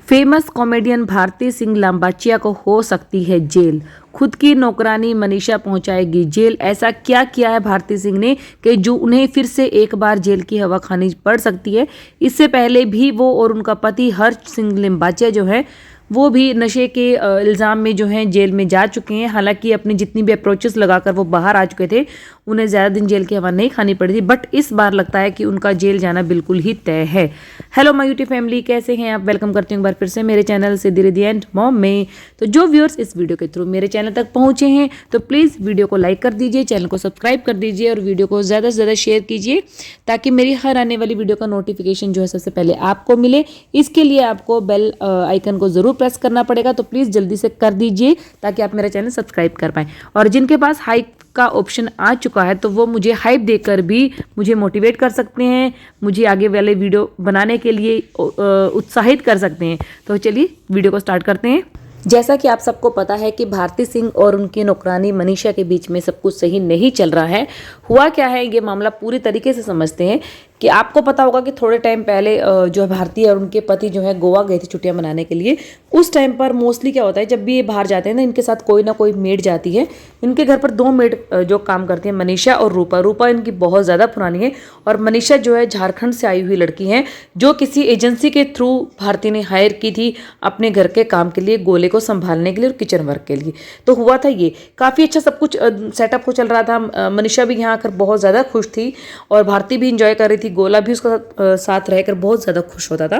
Famous comedian Bharti Singh लांबाचिया को हो सकती है जेल। खुद की नौकरानी मनीषा पहुंचाएगी जेल। ऐसा क्या किया है भारती सिंह ने कि जो उन्हें फिर से एक बार जेल की हवा खानी पड़ सकती है। इससे पहले भी वो और उनका पति हर्ष सिंह लांबाचिया जो है वो भी नशे के इल्ज़ाम में जो हैं जेल में जा चुके हैं। हालांकि अपनी जितनी भी अप्रोचेस लगाकर वो बाहर आ चुके थे, उन्हें ज़्यादा दिन जेल की हवा नहीं खानी पड़ी थी, बट इस बार लगता है कि उनका जेल जाना बिल्कुल ही तय है। हेलो माय यूट्यूब फैमिली, कैसे हैं आप? वेलकम करती हूँ एक बार फिर से मेरे channel Siddhi Riddhi and mom में। तो जो व्यूअर्स इस वीडियो के थ्रू मेरे चैनल तक पहुँचे हैं तो प्लीज़ वीडियो को लाइक कर दीजिए, चैनल को सब्सक्राइब कर दीजिए और वीडियो को ज़्यादा से ज़्यादा शेयर कीजिए ताकि मेरी हर आने वाली वीडियो का नोटिफिकेशन जो है सबसे पहले आपको मिले। इसके लिए आपको बेल आइकन को ज़रूर प्रेस करना पड़ेगा, तो प्लीज़ जल्दी से कर दीजिए ताकि आप मेरा चैनल सब्सक्राइब कर पाएँ। और जिनके पास हाइप का ऑप्शन आ चुका है तो वो मुझे हाइप देकर भी मुझे मोटिवेट कर सकते हैं, मुझे आगे वाले वीडियो बनाने के लिए उत्साहित कर सकते हैं। तो चलिए वीडियो को स्टार्ट करते हैं। जैसा कि आप सबको पता है कि भारती सिंह और उनकी नौकरानी मनीषा के बीच में सब कुछ सही नहीं चल रहा है। हुआ क्या है, ये मामला पूरी तरीके से समझते हैं कि आपको पता होगा कि थोड़े टाइम पहले जो भारती और उनके पति जो है गोवा गए थे छुट्टियां मनाने के लिए। उस टाइम पर मोस्टली क्या होता है, जब भी ये बाहर जाते हैं ना, इनके साथ कोई ना कोई मेड जाती है। इनके घर पर 2 मेड जो काम करती हैं, मनीषा और रूपा। रूपा इनकी बहुत ज़्यादा पुरानी है और मनीषा जो है झारखंड से आई हुई लड़की है जो किसी एजेंसी के थ्रू भारती ने हायर की थी अपने घर के काम के लिए, गोले को संभालने के लिए और किचन वर्क के लिए। तो हुआ था ये काफ़ी अच्छा सब कुछ सेटअप हो चल रहा था। मनीषा भी यहाँ आकर बहुत ज़्यादा खुश थी और भारती भी इंजॉय कर रही थी। गोला भी उसका साथ रहकर बहुत ज़्यादा खुश होता था।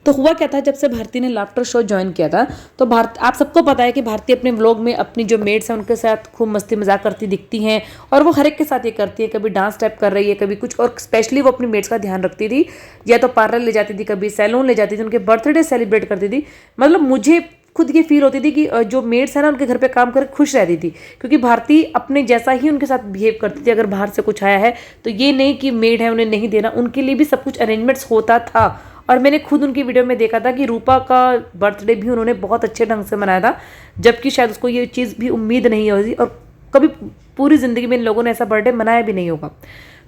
तो हुआ क्या था, जब से भारती ने लाफ्टर शो ज्वाइन किया था तो आप सबको पता है कि भारती अपने व्लॉग में अपनी जो मेड्स हैं उनके साथ खूब मस्ती मजाक करती दिखती हैं और वो हर एक के साथ ये करती है। कभी डांस स्टेप कर रही है, कभी कुछ, और स्पेशली वो अपनी मेड्स का ध्यान रखती थी। या तो पार्लर ले जाती थी, कभी सैलून ले जाती थी, उनके बर्थडे सेलिब्रेट करती थी। मतलब मुझे खुद ये फील होती थी कि जो मेड्स है ना उनके घर पे काम करके खुश रहती थी, क्योंकि भारती अपने जैसा ही उनके साथ बिहेव करती थी। अगर बाहर से कुछ आया है तो ये नहीं कि मेड है उन्हें नहीं देना, उनके लिए भी सब कुछ अरेंजमेंट्स होता था। और मैंने खुद उनकी वीडियो में देखा था कि रूपा का बर्थडे भी उन्होंने बहुत अच्छे ढंग से मनाया था, जबकि शायद उसको ये चीज़ भी उम्मीद नहीं होती और कभी पूरी ज़िंदगी में इन लोगों ने ऐसा बर्थडे मनाया भी नहीं होगा।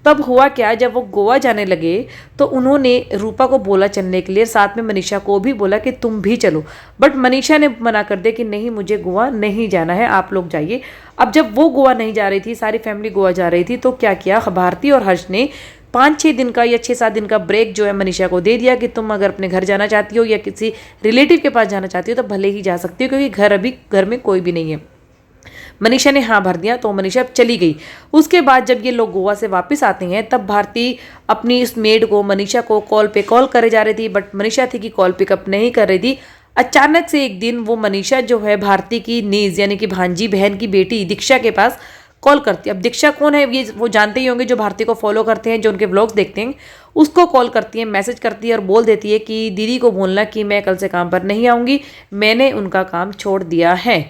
तब हुआ क्या, जब वो गोवा जाने लगे तो उन्होंने रूपा को बोला चलने के लिए, साथ में मनीषा को भी बोला कि तुम भी चलो, बट मनीषा ने मना कर दिया कि नहीं, मुझे गोवा नहीं जाना है, आप लोग जाइए। अब जब वो गोवा नहीं जा रही थी, सारी फैमिली गोवा जा रही थी, तो क्या किया भारती और हर्ष ने 5-6 दिन का या 6-7 दिन का ब्रेक जो है मनीषा को दे दिया कि तुम अगर अपने घर जाना चाहती हो या किसी रिलेटिव के पास जाना चाहती हो तो भले ही जा सकती हो, क्योंकि अभी घर में कोई भी नहीं है। मनीषा ने हाँ भर दिया तो मनीषा चली गई। उसके बाद जब ये लोग गोवा से वापस आते हैं तब भारती अपनी इस मेड को, मनीषा को कॉल पे कॉल करे जा रही थी, बट मनीषा थी कि कॉल पिकअप नहीं कर रही थी। अचानक से एक दिन वो मनीषा जो है भारती की नीज यानी कि भांजी बहन की बेटी दीक्षा के पास कॉल करती है। अब दीक्षा कौन है ये वो जानते ही होंगे, जो भारती को फॉलो करते हैं, जो उनके व्लॉग्स देखते हैं। उसको कॉल करती है, मैसेज करती है और बोल देती है कि दीदी को बोलना कि मैं कल से काम पर नहीं आऊँगी, मैंने उनका काम छोड़ दिया है।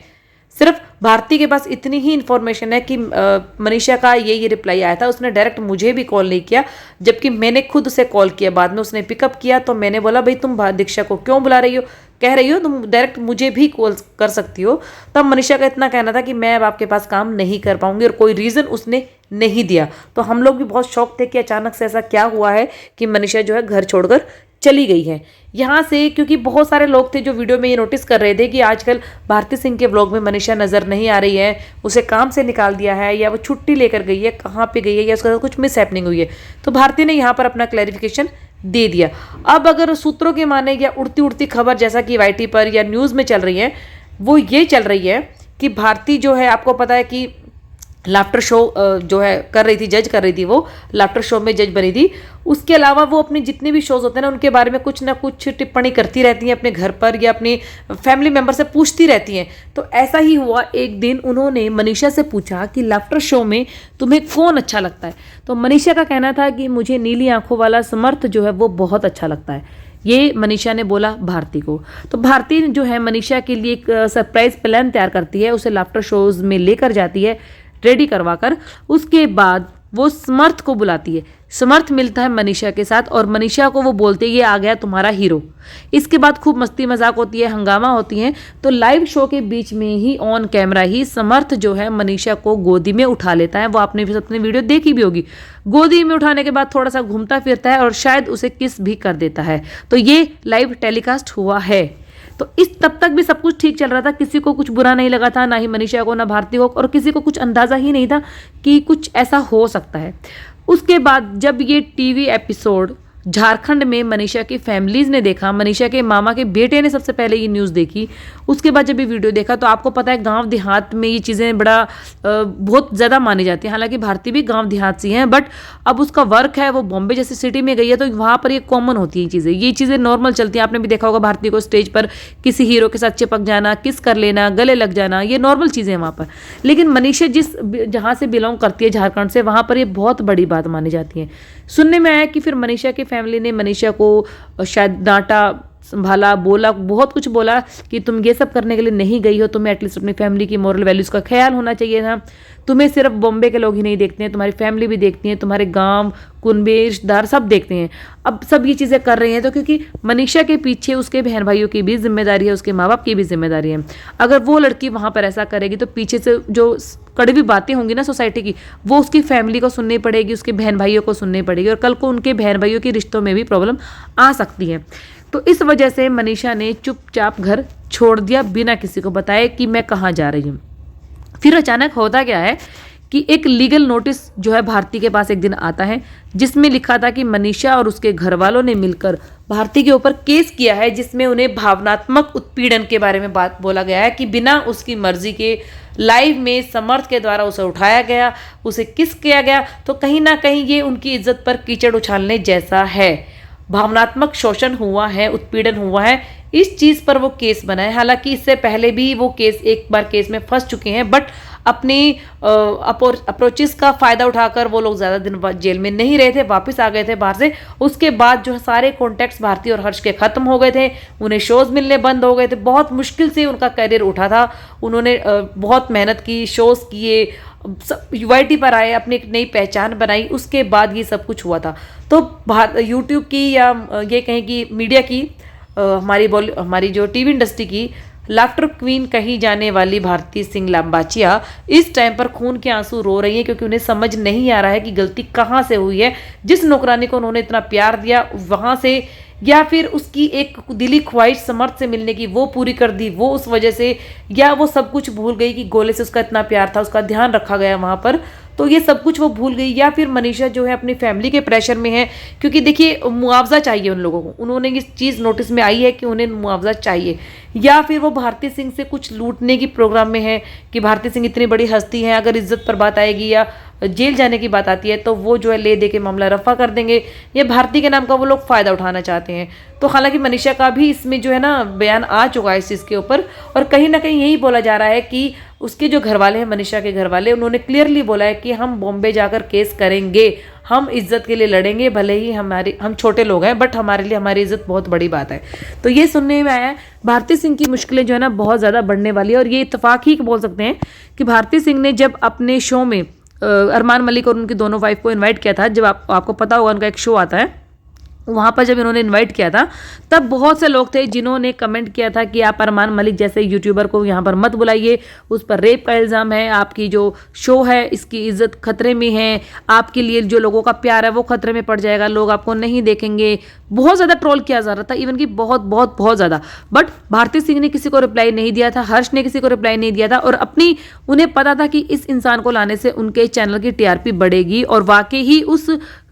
सिर्फ भारती के पास इतनी ही इन्फॉर्मेशन है कि मनीषा का ये रिप्लाई आया था। उसने डायरेक्ट मुझे भी कॉल नहीं किया, जबकि मैंने खुद उसे कॉल किया। बाद में उसने पिकअप किया तो मैंने बोला भाई तुम दीक्षा को क्यों बुला रही हो, कह रही हो तुम डायरेक्ट मुझे भी कॉल कर सकती हो। तब मनीषा का इतना कहना था कि मैं अब आपके पास काम नहीं कर पाऊंगी, और कोई रीज़न उसने नहीं दिया। तो हम लोग भी बहुत शॉक थे कि अचानक से ऐसा क्या हुआ है कि मनीषा जो है घर छोड़कर चली गई है यहाँ से। क्योंकि बहुत सारे लोग थे जो वीडियो में ये नोटिस कर रहे थे कि आजकल भारती सिंह के व्लॉग में मनीषा नज़र नहीं आ रही है, उसे काम से निकाल दिया है या वो छुट्टी लेकर गई है, कहाँ पे गई है या उसके साथ कुछ मिस हैपनिंग हुई है। तो भारती ने यहाँ पर अपना क्लैरिफिकेशन दे दिया। अब अगर सूत्रों के माने या उड़ती उड़ती खबर जैसा कि वाईटी पर या न्यूज़ में चल रही है, वो ये चल रही है कि भारती जो है, आपको पता है कि लाफ्टर शो जो है कर रही थी, जज कर रही थी, वो लाफ्टर शो में जज बनी थी। उसके अलावा वो अपने जितने भी शोज होते हैं ना उनके बारे में कुछ ना कुछ टिप्पणी करती रहती हैं अपने घर पर या अपनी फैमिली मेंबर से पूछती रहती हैं। तो ऐसा ही हुआ, एक दिन उन्होंने मनीषा से पूछा कि लाफ्टर शो में तुम्हें कौन अच्छा लगता है। तो मनीषा का कहना था कि मुझे नीली आंखों वाला समर्थ जो है वो बहुत अच्छा लगता है। ये मनीषा ने बोला भारती को। तो भारती जो है मनीषा के लिए एक सरप्राइज प्लान तैयार करती है, उसे लाफ्टर शोज में लेकर जाती है रेडी करवाकर। उसके बाद वो समर्थ को बुलाती है। समर्थ मिलता है मनीषा के साथ और मनीषा को वो बोलते हैं ये आ गया तुम्हारा हीरो। इसके बाद खूब मस्ती मजाक होती है, हंगामा होती है। तो लाइव शो के बीच में ही ऑन कैमरा ही समर्थ जो है मनीषा को गोदी में उठा लेता है। वो आपने भी अपनी वीडियो देखी भी होगी। गोदी में उठाने के बाद थोड़ा सा घूमता फिरता है और शायद उसे किस भी कर देता है। तो ये लाइव टेलीकास्ट हुआ है। तो इस तब तक भी सब कुछ ठीक चल रहा था, किसी को कुछ बुरा नहीं लगा था, ना ही मनीषा को, ना भारती को, और किसी को कुछ अंदाजा ही नहीं था कि कुछ ऐसा हो सकता है। उसके बाद जब ये टीवी एपिसोड झारखंड में मनीषा की फैमिलीज ने देखा, मनीषा के मामा के बेटे ने सबसे पहले ये न्यूज़ देखी, उसके बाद जब ये वीडियो देखा, तो आपको पता है गांव देहात में ये चीज़ें बड़ा बहुत ज़्यादा मानी जाती हैं। हालांकि भारती भी गांव देहात से हैं, बट अब उसका वर्क है वो बॉम्बे जैसी सिटी में गई है, तो वहाँ पर ये कॉमन होती हैं चीज़ें, ये चीज़ें नॉर्मल चलती हैं। आपने भी देखा होगा भारती को स्टेज पर किसी हीरो के साथ चिपक जाना, किस कर लेना, गले लग जाना, ये नॉर्मल चीज़ें हैं वहाँ पर। लेकिन मनीषा जहाँ से बिलोंग करती है, झारखंड से, वहाँ पर ये बहुत बड़ी बात मानी जाती है। सुनने में आया कि फिर मनीषा की फैमिली ने मनीषा को शायद डांटा, संभाला, बोला, बहुत कुछ बोला कि तुम ये सब करने के लिए नहीं गई हो, तुम्हें एटलीस्ट अपनी फैमिली की मॉरल वैल्यूज़ का ख्याल होना चाहिए था। तुम्हें सिर्फ बॉम्बे के लोग ही नहीं देखते हैं, तुम्हारी फैमिली भी देखती है, तुम्हारे गांव, कुनबे, रिश्तेदार सब देखते हैं। अब सब ये चीज़ें कर रही हैं तो क्योंकि मनीषा के पीछे उसके बहन भाइयों की भी जिम्मेदारी है, उसके माँ बाप की भी जिम्मेदारी है। अगर वो लड़की वहाँ पर ऐसा करेगी तो पीछे से जो कड़वी बातें होंगी ना सोसाइटी की, वो उसकी फैमिली को सुननी पड़ेगी, उसके बहन भाइयों को सुननी पड़ेगी, और कल को उनके बहन भाइयों के रिश्तों में भी प्रॉब्लम आ सकती है। तो इस वजह से मनीषा ने चुपचाप घर छोड़ दिया बिना किसी को बताए कि मैं कहाँ जा रही हूँ। फिर अचानक होता क्या है कि एक लीगल नोटिस जो है भारती के पास एक दिन आता है, जिसमें लिखा था कि मनीषा और उसके घर वालों ने मिलकर भारती के ऊपर केस किया है, जिसमें उन्हें भावनात्मक उत्पीड़न के बारे में बात बोला गया है कि बिना उसकी मर्जी के लाइव में समर्थ के द्वारा उसे उठाया गया, उसे किस किया गया। तो कहीं ना कहीं ये उनकी इज्जत पर कीचड़ उछालने जैसा है। भावनात्मक शोषण हुआ है, उत्पीड़न हुआ है, इस चीज़ पर वो केस बना है। हालांकि इससे पहले भी वो केस एक बार केस में फंस चुके हैं, बट अपनी अप्रोचेस का फ़ायदा उठाकर वो लोग ज़्यादा दिन जेल में नहीं रहे थे, वापस आ गए थे बाहर से। उसके बाद जो है सारे कॉन्टैक्ट्स भारती और हर्ष के ख़त्म हो गए थे, उन्हें शोज़ मिलने बंद हो गए थे, बहुत मुश्किल से उनका करियर उठा था। उन्होंने बहुत मेहनत की, शोज़ किए, यूआईटी पर आए, अपनी एक नई पहचान बनाई, उसके बाद ये सब कुछ हुआ था। तो यूट्यूब की या ये कहें कि मीडिया की, हमारी जो टीवी इंडस्ट्री की लाफ्टर क्वीन कही जाने वाली भारती सिंह लांबाचिया इस टाइम पर खून के आंसू रो रही है, क्योंकि उन्हें समझ नहीं आ रहा है कि गलती कहाँ से हुई है। जिस नौकरानी को उन्होंने इतना प्यार दिया वहाँ से, या फिर उसकी एक दिली ख्वाहिश समर्थ से मिलने की वो पूरी कर दी, वो उस वजह से, या वो सब कुछ भूल गई कि गोले से उसका इतना प्यार था, उसका ध्यान रखा गया वहाँ पर, तो ये सब कुछ वो भूल गई। या फिर मनीषा जो है अपनी फैमिली के प्रेशर में है, क्योंकि देखिए मुआवजा चाहिए उन लोगों को, उन्होंने ये चीज़ नोटिस में आई है कि उन्हें मुआवजा चाहिए। या फिर वो भारती सिंह से कुछ लूटने की प्रोग्राम में है कि भारती सिंह इतनी बड़ी हस्ती है, अगर इज्जत पर बात आएगी या जेल जाने की बात आती है तो वो जो है ले दे के मामला रफा कर देंगे, या भारती के नाम का वो लोग फ़ायदा उठाना चाहते हैं। तो हालांकि मनीषा का भी इसमें जो है ना बयान आ चुका है इस चीज़ के ऊपर, और कहीं ना कहीं यही बोला जा रहा है कि उसके जो घर वाले हैं, मनीषा के घर वाले, उन्होंने क्लियरली बोला है कि हम बॉम्बे जाकर केस करेंगे, हम इज्जत के लिए लड़ेंगे, भले ही हम छोटे लोग हैं, बट हमारे लिए हमारी इज्जत बहुत बड़ी बात है। तो ये सुनने में आया है भारती सिंह की मुश्किलें जो है ना बहुत ज़्यादा बढ़ने वाली है। और ये इत्तेफाक ही बोल सकते हैं कि भारती सिंह ने जब अपने शो में अरमान मलिक और उनकी दोनों वाइफ को इनवाइट किया था, जब आपको पता होगा उनका एक शो आता है, वहाँ पर जब इन्होंने इनवाइट किया था तब बहुत से लोग थे जिन्होंने कमेंट किया था कि आप अरमान मलिक जैसे यूट्यूबर को यहाँ पर मत बुलाइए, उस पर रेप का इल्ज़ाम है, आपकी जो शो है इसकी इज्जत खतरे में है, आपके लिए जो लोगों का प्यार है वो खतरे में पड़ जाएगा, लोग आपको नहीं देखेंगे। बहुत ज़्यादा ट्रोल किया जा रहा था, इवन कि बहुत बहुत बहुत ज़्यादा। बट भारती सिंह ने किसी को रिप्लाई नहीं दिया था, हर्ष ने किसी को रिप्लाई नहीं दिया था, और उन्हें पता था कि इस इंसान को लाने से उनके चैनल की टीआरपी बढ़ेगी। और वाकई ही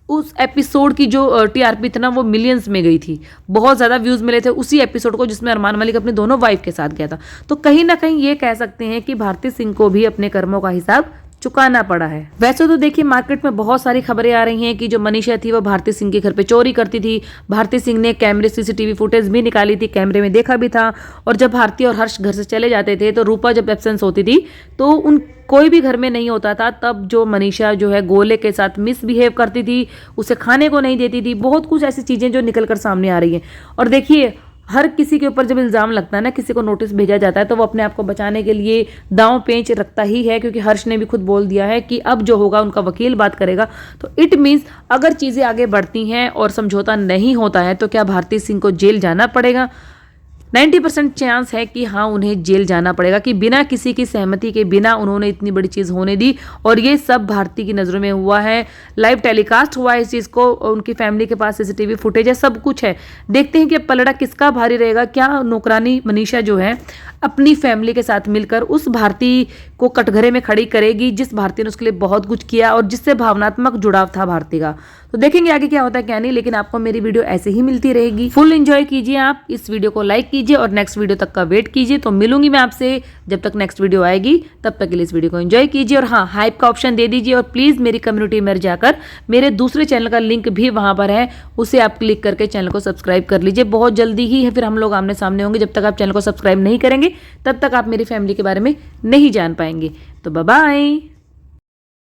उस एपिसोड की जो टीआरपी थी ना वो मिलियंस में गई थी, बहुत ज़्यादा व्यूज़ मिले थे उसी एपिसोड को जिसमें अरमान मलिक अपनी दोनों वाइफ के साथ गया था। तो कहीं ना कहीं ये कह सकते हैं कि भारती सिंह को भी अपने कर्मों का हिसाब चुकाना पड़ा है। वैसे तो देखिए मार्केट में बहुत सारी खबरें आ रही हैं कि जो मनीषा थी वो भारती सिंह के घर पे चोरी करती थी। भारती सिंह ने कैमरे सीसीटीवी फुटेज भी निकाली थी, कैमरे में देखा भी था। और जब भारती और हर्ष घर से चले जाते थे तो रूपा जब एब्सेंस होती थी तो कोई भी घर में नहीं होता था, तब जो मनीषा जो है गोले के साथ मिसबिहेव करती थी, उसे खाने को नहीं देती थी, बहुत कुछ ऐसी चीज़ें जो निकल कर सामने आ रही हैं। और देखिए हर किसी के ऊपर जब इल्ज़ाम लगता है ना, किसी को नोटिस भेजा जाता है तो वो अपने आप को बचाने के लिए दांव पेंच रखता ही है, क्योंकि हर्ष ने भी खुद बोल दिया है कि अब जो होगा उनका वकील बात करेगा। तो इट मीन्स अगर चीज़ें आगे बढ़ती हैं और समझौता नहीं होता है तो क्या भारती सिंह को जेल जाना पड़ेगा। 90% चांस है कि हाँ उन्हें जेल जाना पड़ेगा, कि बिना किसी की सहमति के, बिना उन्होंने इतनी बड़ी चीज़ होने दी। और ये सब भारती की नज़रों में हुआ है, लाइव टेलीकास्ट हुआ है इस चीज़ को, उनकी फैमिली के पास सीसीटीवी फुटेज है, सब कुछ है। देखते हैं कि अब पलड़ा किसका भारी रहेगा। क्या नौकरानी मनीषा जो है अपनी फैमिली के साथ मिलकर उस भारती को कटघरे में खड़ी करेगी जिस भारती ने उसके लिए बहुत कुछ किया और जिससे भावनात्मक जुड़ाव था भारती का। तो देखेंगे आगे क्या होता है क्या नहीं, लेकिन आपको मेरी वीडियो ऐसे ही मिलती रहेगी। फुल एंजॉय कीजिए, आप इस वीडियो को लाइक कीजिए और नेक्स्ट वीडियो तक का वेट कीजिए। तो मिलूंगी मैं आपसे जब तक नेक्स्ट वीडियो आएगी, तब तक के लिए इस वीडियो को एंजॉय कीजिए। और हाँ, हाइप का ऑप्शन दे दीजिए और प्लीज़ मेरी कम्युनिटी में जाकर मेरे दूसरे चैनल का लिंक भी वहाँ पर है, उसे आप क्लिक करके चैनल को सब्सक्राइब कर लीजिए। बहुत जल्दी ही है फिर हम लोग आमने सामने होंगे। जब तक आप चैनल को सब्सक्राइब नहीं करेंगे तब तक आप मेरी फैमिली के बारे में नहीं जान पाएंगे। तो बाय बाय।